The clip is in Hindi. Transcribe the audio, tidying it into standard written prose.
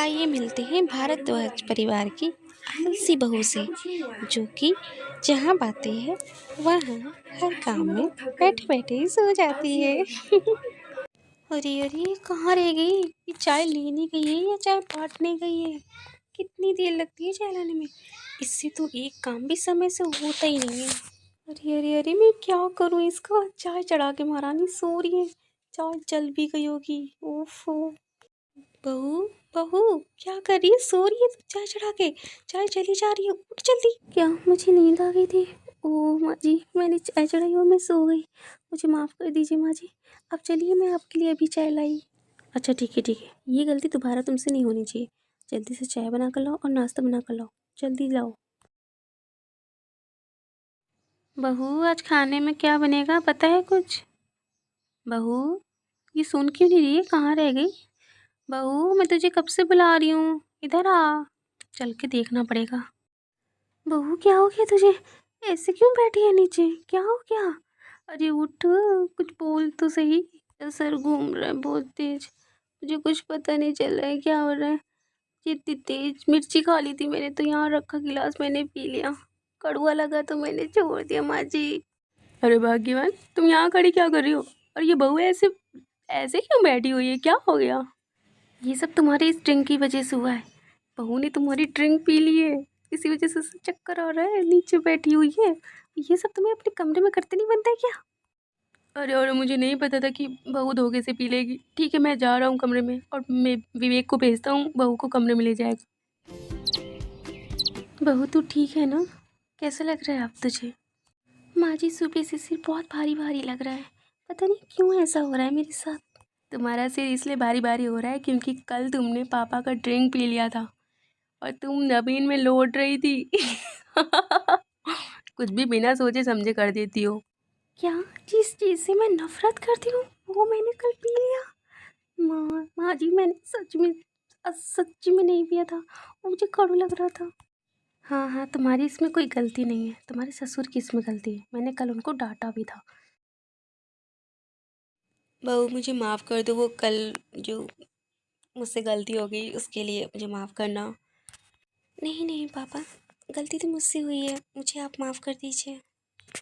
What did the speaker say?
आइए मिलते हैं भारद्वाज परिवार की आलसी बहू से, जो कि जहाँ बातें है वहाँ हर काम में बैठे बैठे ही सो जाती है। अरे अरे, कहाँ रह गई? ये चाय लेने गई है या चाय बांटने गई है? कितनी देर लगती है चाय लाने में? इससे तो एक काम भी समय से होता ही नहीं है। अरे अरे अरे, मैं क्या करूँ इसका? चाय चढ़ा के महारानी सो रही है, चाय जल भी गई होगी। ओफो। बहू बहू, क्या कर रही है? सो रही है तू? चाय चढ़ा के चाय चली जा रही है, उठ जल्दी। क्या मुझे नींद आ गई थी? ओह माँ जी, मैंने चाय चढ़ाई और मैं सो गई, मुझे माफ़ कर दीजिए माँ जी। अब चलिए, मैं आपके लिए अभी चाय लाई। अच्छा ठीक है ठीक है, ये गलती दोबारा तुमसे नहीं होनी चाहिए। जल्दी से चाय बना कर लाओ और नाश्ता बना कर लाओ, जल्दी लाओ। बहू, आज खाने में क्या बनेगा, पता है कुछ? बहू, ये सुन क्यों नहीं रही है? कहाँ रह गई? बहू, मैं तुझे कब से बुला रही हूँ, इधर आ। चल के देखना पड़ेगा। बहू, क्या हो गया तुझे? ऐसे क्यों बैठी है नीचे? क्या हो गया? अरे उठ, कुछ बोल तो सही। सर घूम रहा है बहुत तेज, मुझे कुछ पता नहीं चल रहा है क्या हो रहा है। ये इतनी तेज मिर्ची खा ली थी मैंने, तो यहाँ रखा गिलास मैंने पी लिया, कड़वा लगा तो मैंने छोड़ दिया माँ जी। अरे भाग्यवान, तुम यहाँ खड़ी क्या कर रही हो? और ये बहू ऐसे ऐसे क्यों बैठी हुई है, क्या हो गया? ये सब तुम्हारी इस ड्रिंक की वजह से हुआ है। बहू ने तुम्हारी ड्रिंक पी ली है, इसी वजह से उसे चक्कर आ रहा है, नीचे बैठी हुई है। ये सब तुम्हें अपने कमरे में करते नहीं बनता है क्या? अरे मुझे नहीं पता था कि बहू धोखे से पी लेगी। ठीक है, मैं जा रहा हूँ कमरे में और मैं विवेक को भेजता हूँ, बहू को कमरे में ले जाएगा। बहू तू ठीक है ना? कैसा लग रहा है अब तुझे? माँ जी, सुबह से सिर बहुत भारी भारी लग रहा है, पता नहीं क्यों ऐसा हो रहा है मेरे साथ। तुम्हारा सिर इसलिए भारी भारी हो रहा है क्योंकि कल तुमने पापा का ड्रिंक पी लिया था और तुम नवीन में लौट रही थी। कुछ भी बिना सोचे समझे कर देती हो। क्या? जिस चीज़ से मैं नफरत करती हूँ वो मैंने कल पी लिया? माँ जी, मैंने सच्ची में नहीं पिया था, वो मुझे कड़ू लग रहा था। हाँ हाँ, तुम्हारी इसमें कोई गलती नहीं है, तुम्हारे ससुर की इसमें गलती है, मैंने कल उनको डांटा भी था। बहू मुझे माफ़ कर दो, वो कल जो मुझसे गलती हो गई उसके लिए मुझे माफ़ करना। नहीं नहीं पापा, गलती तो मुझसे हुई है, मुझे आप माफ़ कर दीजिए।